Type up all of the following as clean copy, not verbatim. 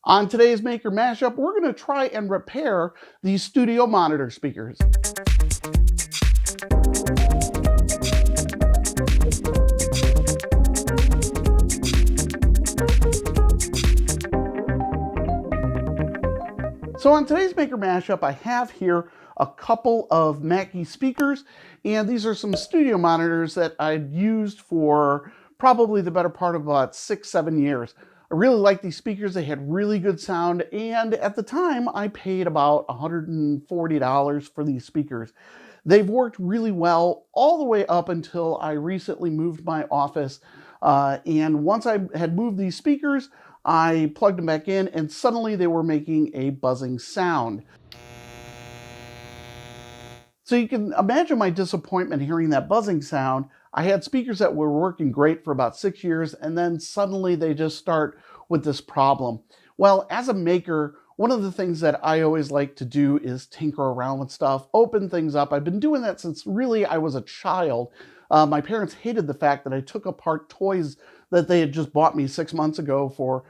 On today's Maker Mashup, we're going to try and repair these studio monitor speakers. So on today's Maker Mashup, I have here a couple of Mackie speakers, and these are some studio monitors that I'd used for probably the better part of about 6-7 years. I really like these speakers. They had really good sound, and at the time I paid about $140 for these speakers. They've worked really well all the way up until I recently moved my office, and once I had moved these speakers, I plugged them back in, and suddenly they were making a buzzing sound. So you can imagine my disappointment hearing that buzzing sound. I had speakers that were working great for about 6 years, and then suddenly they just start with this problem. Well, as a maker, one of the things that I always like to do is tinker around with stuff, open things up. I've been doing that since really I was a child. My parents hated the fact that I took apart toys that they had just bought me 6 months ago for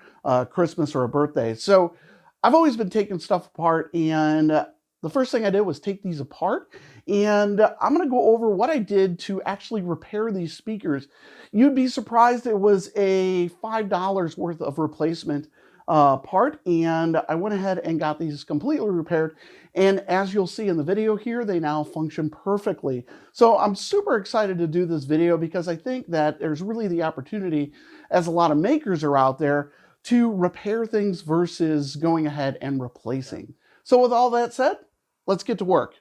Christmas or a birthday. So I've always been taking stuff apart, and the first thing I did was take these apart, and I'm going to go over what I did to actually repair these speakers. You'd be surprised it was a $5 worth of replacement part, and I went ahead and got these completely repaired, and as you'll see in the video here, they now function perfectly. So I'm super excited to do this video because I think that there's really the opportunity, as a lot of makers are out there, to repair things versus going ahead and replacing. So with all that said, let's get to work.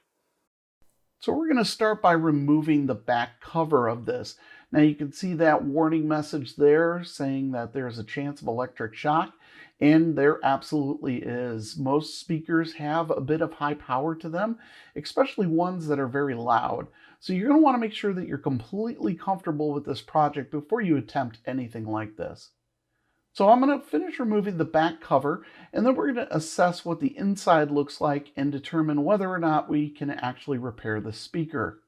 So we're going to start by removing the back cover of this. Now you can see that warning message there saying that there's a chance of electric shock, and there absolutely is. Most speakers have a bit of high power to them, especially ones that are very loud. So you're going to want to make sure that you're completely comfortable with this project before you attempt anything like this. So I'm going to finish removing the back cover, and then we're going to assess what the inside looks like and determine whether or not we can actually repair the speaker.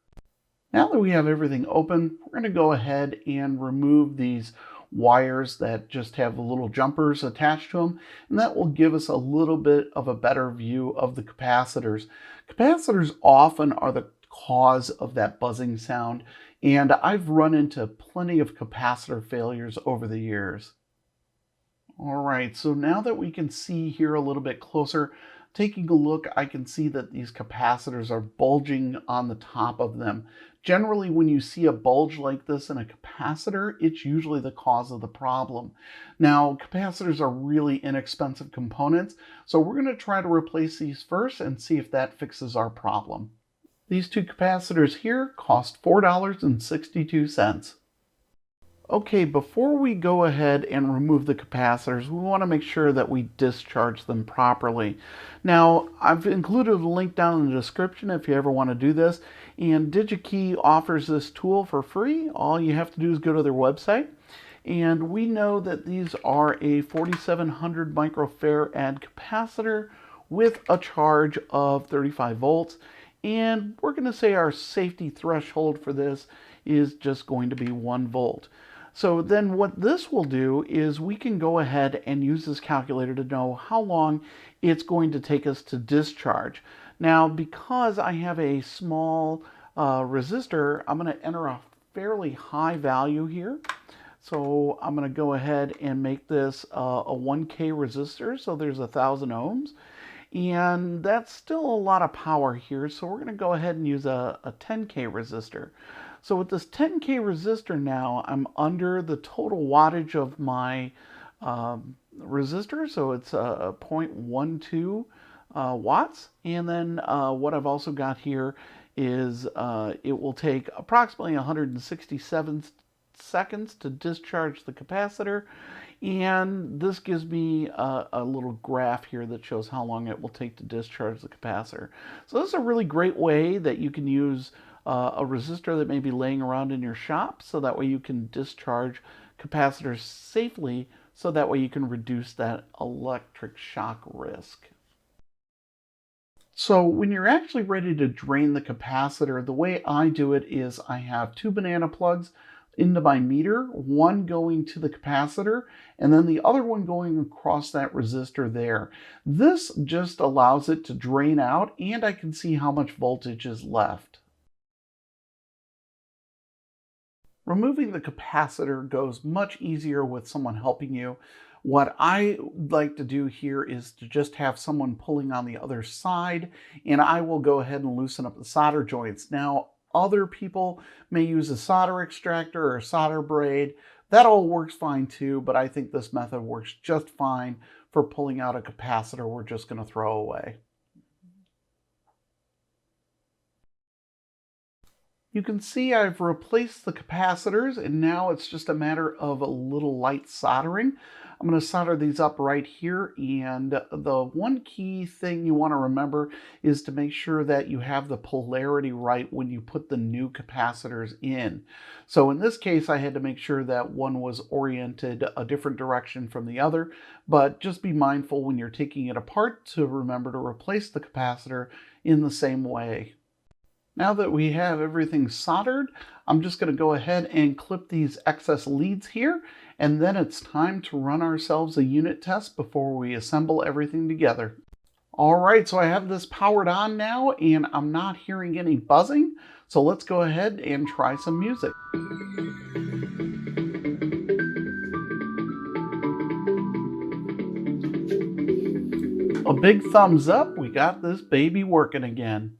Now that we have everything open, we're going to go ahead and remove these wires that just have the little jumpers attached to them, and that will give us a little bit of a better view of the capacitors. Capacitors often are the cause of that buzzing sound, and I've run into plenty of capacitor failures over the years. All right, so now that we can see here a little bit closer, taking a look, I can see that these capacitors are bulging on the top of them. Generally, when you see a bulge like this in a capacitor, it's usually the cause of the problem. Now, capacitors are really inexpensive components, so we're going to try to replace these first and see if that fixes our problem. These two capacitors here cost $4.62. Okay, before we go ahead and remove the capacitors, we want to make sure that we discharge them properly. Now, I've included a link down in the description if you ever want to do this, and DigiKey offers this tool for free. All you have to do is go to their website, and we know that these are a 4700 microfarad capacitor with a charge of 35 volts, and we're going to say our safety threshold for this is just going to be 1 volt. So then what this will do is we can go ahead and use this calculator to know how long it's going to take us to discharge. Now, because I have a small resistor, I'm going to enter a fairly high value here. So I'm going to go ahead and make this a 1K resistor, so there's 1,000 ohms. And that's still a lot of power here, so we're going to go ahead and use a 10K resistor. So with this 10K resistor now, I'm under the total wattage of my resistor, so it's 0.12 watts. And then what I've also got here is it will take approximately 167 seconds to discharge the capacitor. And this gives me a little graph here that shows how long it will take to discharge the capacitor. So this is a really great way that you can use a resistor that may be laying around in your shop, so that way you can discharge capacitors safely, so that way you can reduce that electric shock risk. So when you're actually ready to drain the capacitor, the way I do it is I have 2 banana plugs into my meter, one going to the capacitor, and then the other one going across that resistor there. This just allows it to drain out, and I can see how much voltage is left. Removing the capacitor goes much easier with someone helping you. What I like to do here is to just have someone pulling on the other side, and I will go ahead and loosen up the solder joints. Now, other people may use a solder extractor or a solder braid. That all works fine too, but I think this method works just fine for pulling out a capacitor we're just going to throw away. You can see I've replaced the capacitors, and now it's just a matter of a little light soldering. I'm going to solder these up right here, and the one key thing you want to remember is to make sure that you have the polarity right when you put the new capacitors in. So in this case, I had to make sure that one was oriented a different direction from the other, but just be mindful when you're taking it apart to remember to replace the capacitor in the same way. Now that we have everything soldered, I'm just going to go ahead and clip these excess leads here, and then it's time to run ourselves a unit test before we assemble everything together. All right, so I have this powered on now, and I'm not hearing any buzzing, so let's go ahead and try some music. A big thumbs up, we got this baby working again.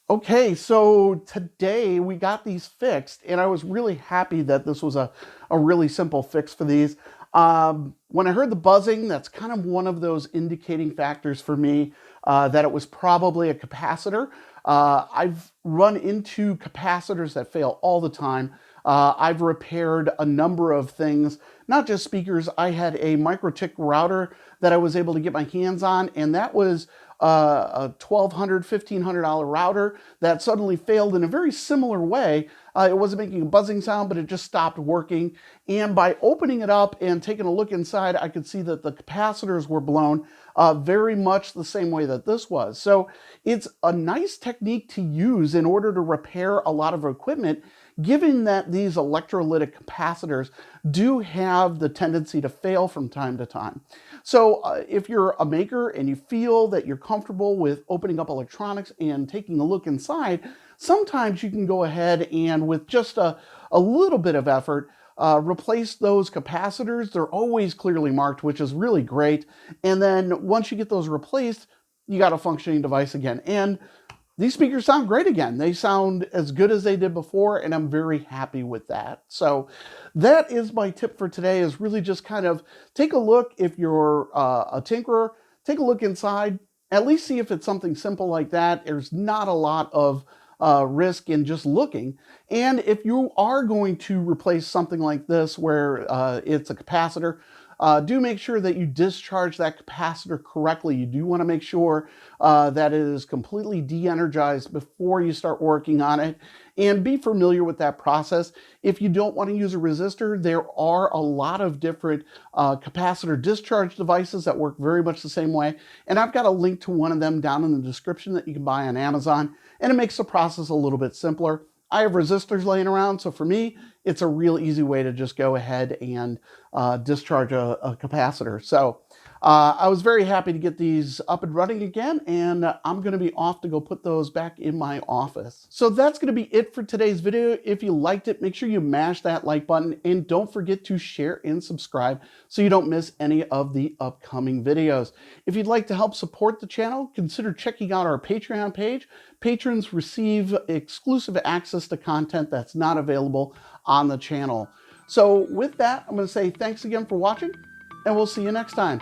Okay, so today we got these fixed, and I was really happy that this was a really simple fix for these. When I heard the buzzing, that's kind of one of those indicating factors for me that it was probably a capacitor. I've run into capacitors that fail all the time. I've repaired a number of things, not just speakers. I had a microtik router that I was able to get my hands on, and that was a $1,200, $1,500 router that suddenly failed in a very similar way. It wasn't making a buzzing sound, but it just stopped working. And by opening it up and taking a look inside, I could see that the capacitors were blown very much the same way that this was. So it's a nice technique to use in order to repair a lot of equipment, given that these electrolytic capacitors do have the tendency to fail from time to time. So if you're a maker and you feel that you're comfortable with opening up electronics and taking a look inside, sometimes you can go ahead and with just a little bit of effort, replace those capacitors. They're always clearly marked, which is really great. And then once you get those replaced, you got a functioning device again. And these speakers sound great again. They sound as good as they did before, and I'm very happy with that. So that is my tip for today, is really just kind of take a look. If you're a tinkerer, take a look inside, at least see if it's something simple like that. There's not a lot of risk in just looking. And if you are going to replace something like this where it's a capacitor, do make sure that you discharge that capacitor correctly. You do want to make sure that it is completely de-energized before you start working on it, and be familiar with that process. If you don't want to use a resistor, there are a lot of different capacitor discharge devices that work very much the same way, and I've got a link to one of them down in the description that you can buy on Amazon, and it makes the process a little bit simpler. I have resistors laying around, so for me, it's a real easy way to just go ahead and discharge a capacitor. So I was very happy to get these up and running again, and I'm going to be off to go put those back in my office. So that's going to be it for today's video. If you liked it, make sure you mash that like button, and don't forget to share and subscribe so you don't miss any of the upcoming videos. If you'd like to help support the channel, consider checking out our Patreon page. Patrons receive exclusive access to content that's not available on the channel. So with that, I'm going to say thanks again for watching, and we'll see you next time.